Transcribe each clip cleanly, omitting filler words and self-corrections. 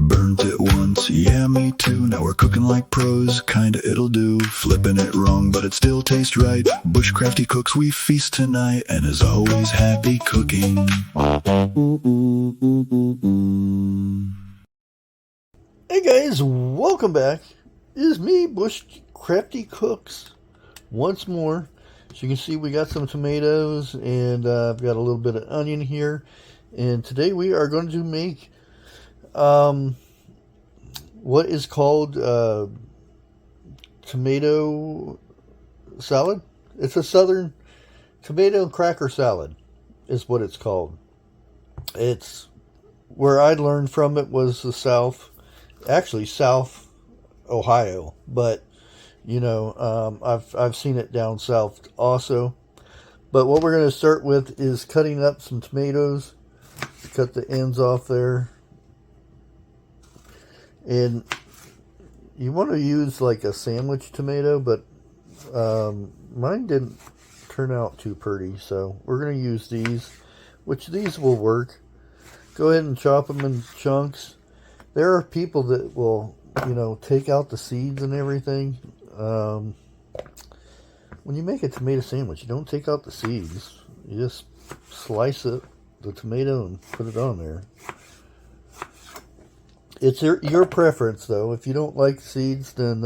Burnt it once, yeah me too. Now we're cooking like pros, kinda it'll do. Flipping it wrong, but it still tastes right. Bushcrafty Cooks, we feast tonight. And as always, happy cooking. Hey guys, welcome back. It is me, Bushcrafty Cooks, once more. As you can see, we got some tomatoes, and I've got a little bit of onion here. And today we are going to make what is called tomato salad. It's a southern tomato and cracker salad is what it's called. It's where I learned from it was the South, actually South Ohio, but you know, I've seen it down south also. But what we're going to start with is cutting up some tomatoes. Cut the ends off there. And you want to use like a sandwich tomato, but mine didn't turn out too pretty. So we're going to use these, which these will work. Go ahead and chop them in chunks. There are people that will, you know, take out the seeds and everything. When you make a tomato sandwich, you don't take out the seeds. You just slice it, the tomato, and put it on there. It's your preference, though. If you don't like seeds, then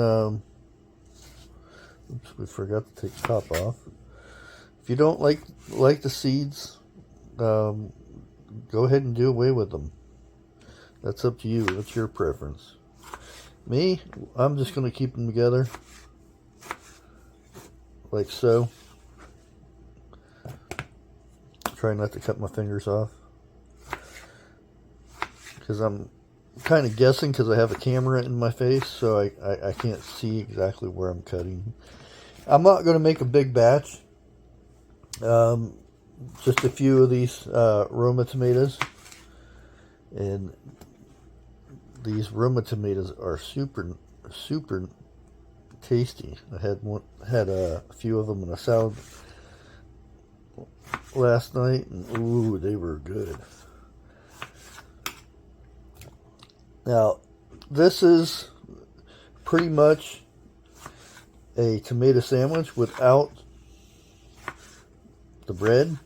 oops, we forgot to take the top off. If you don't like the seeds, go ahead and do away with them. That's up to you. That's your preference. Me, I'm just going to keep them together like so. Try not to cut my fingers off, because I'm kind of guessing, because I have a camera in my face, so I can't see exactly where I'm cutting. I'm not going to make a big batch. Just a few of these Roma tomatoes. And these Roma tomatoes are super tasty. I had a few of them in a salad last night, and ooh, they were good. Now, this is pretty much a tomato sandwich without the bread,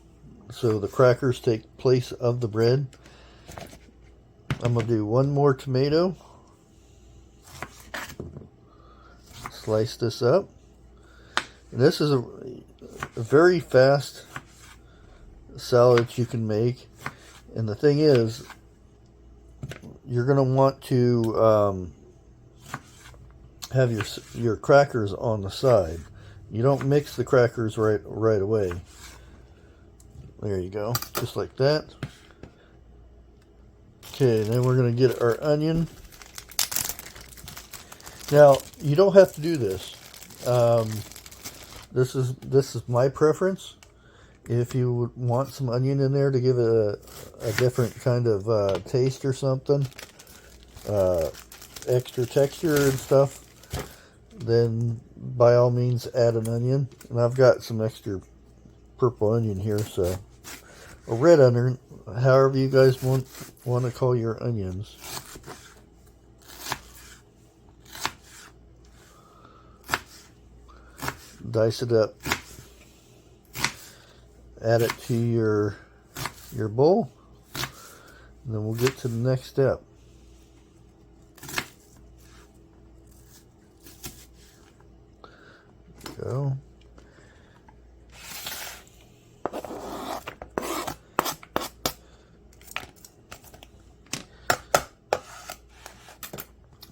so the crackers take place of the bread. I'm going to do one more tomato. Slice this up. And this is a very fast salad you can make. And the thing is, you're going to want to have your crackers on the side. You don't mix the crackers right away. There you go. Just like that. Okay, then we're going to get our onion. Now, you don't have to do this. This is my preference. If you would want some onion in there to give it a different kind of taste or something, extra texture and stuff, then by all means add an onion. And I've got some extra purple onion here, so a red onion, however you guys want to call your onions. Dice it up. Add it to your bowl. And then we'll get to the next step. Go.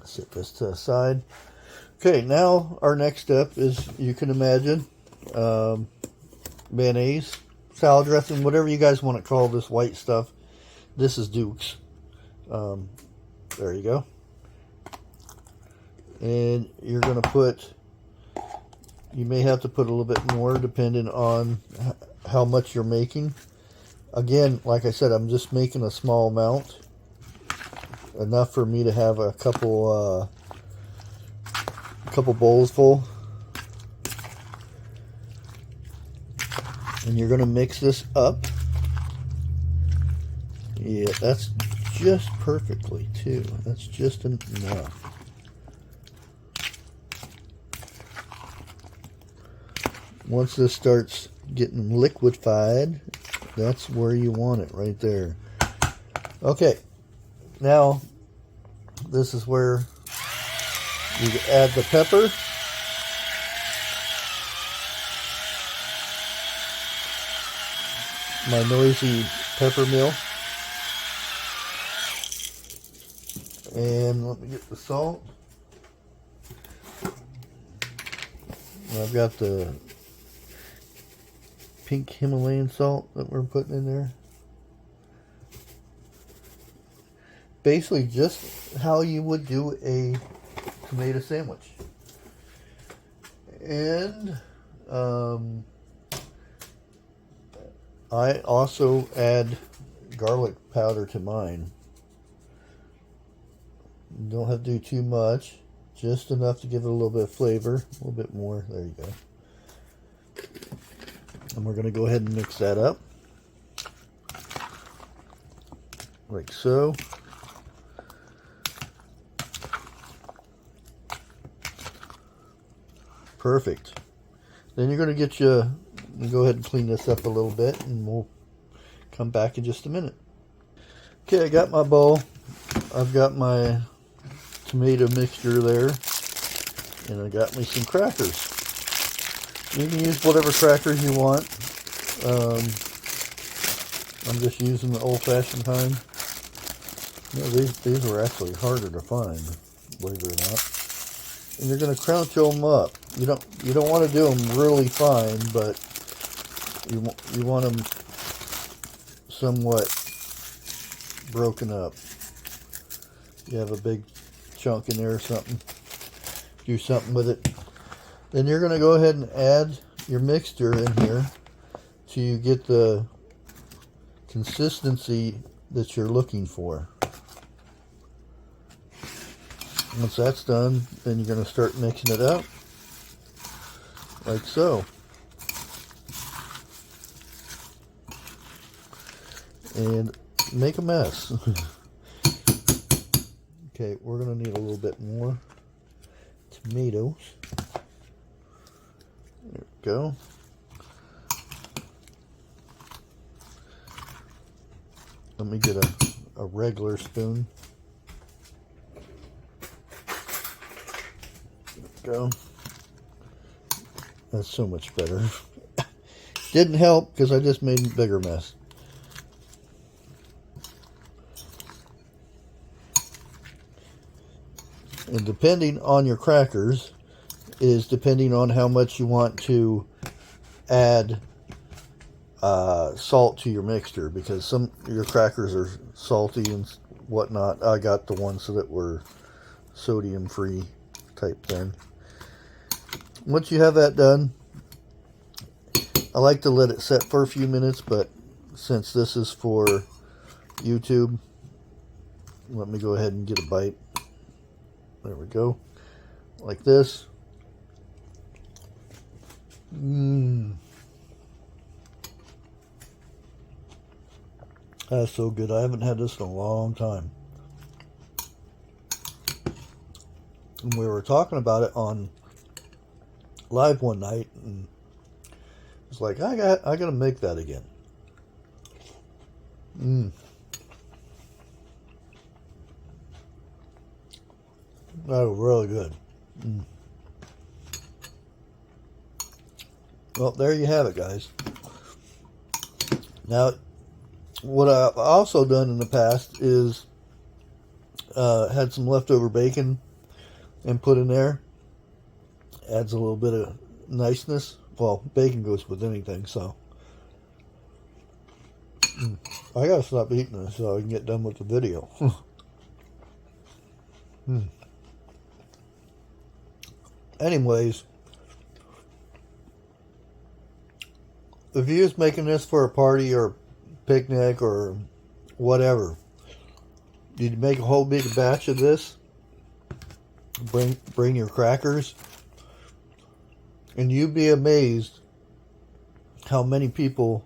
Set this to the side. Okay, now our next step is, you can imagine, mayonnaise, salad dressing, whatever you guys want to call this white stuff. This is Duke's. There you go. And you're going to put, you may have to put a little bit more depending on how much you're making. Again, like I said, I'm just making a small amount. Enough for me to have a couple bowls full. And you're going to mix this up. Yeah, that's just perfectly too. That's just enough. Once this starts getting liquefied, that's where you want it, right there. Okay, now this is where you add the pepper. My noisy pepper mill. And let me get the salt. I've got the pink Himalayan salt that we're putting in there. Basically just how you would do a tomato sandwich. And I also add garlic powder to mine. You don't have to do too much, just enough to give it a little bit of flavor, a little bit more. There you go. And we're going to go ahead and mix that up like so. Perfect. Then you're going to get you go ahead and clean this up a little bit, and we'll come back in just a minute. Okay, I got my bowl. I've got my tomato mixture there, and I got me some crackers. You can use whatever crackers you want. I'm just using the old-fashioned kind. You know, these are actually harder to find, believe it or not. And you're going to crunch them up. You don't want to do them really fine, but you want them somewhat broken up. You have a big chunk in there or something, do something with it. Then you're going to go ahead and add your mixture in here till you get the consistency that you're looking for. Once that's done, then you're going to start mixing it up like so. And make a mess. Okay, we're going to need a little bit more tomatoes. There we go. Let me get a regular spoon. There we go. That's so much better. Didn't help because I just made a bigger mess. And depending on your crackers is depending on how much you want to add salt to your mixture, because some of your crackers are salty and whatnot. I got the ones that were sodium free type thing. Once you have that done, I like to let it set for a few minutes, but since this is for YouTube, let me go ahead and get a bite. There we go. Like this. That's so good. I haven't had this in a long time. And we were talking about it on live one night, and it's like I gotta make that again. That was really good. Well, there you have it, guys. Now, what I've also done in the past is had some leftover bacon and put in there. Adds a little bit of niceness. Well, bacon goes with anything, so. I gotta stop eating this so I can get done with the video. Anyways, if you're just making this for a party or picnic or whatever, you make a whole big batch of this. Bring your crackers, and you'd be amazed how many people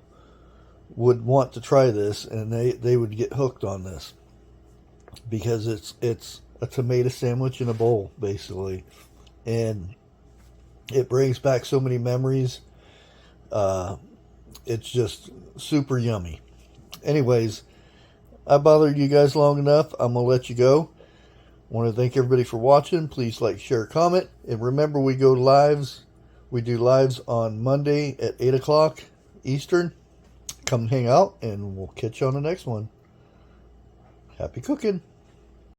would want to try this, and they would get hooked on this. because it's a tomato sandwich in a bowl, basically. And it brings back so many memories. It's just super yummy. Anyways, I bothered you guys long enough. I'm going to let you go. I want to thank everybody for watching. Please like, share, comment. And remember, we go lives. We do lives on Monday at 8 o'clock Eastern. Come hang out, and we'll catch you on the next one. Happy cooking.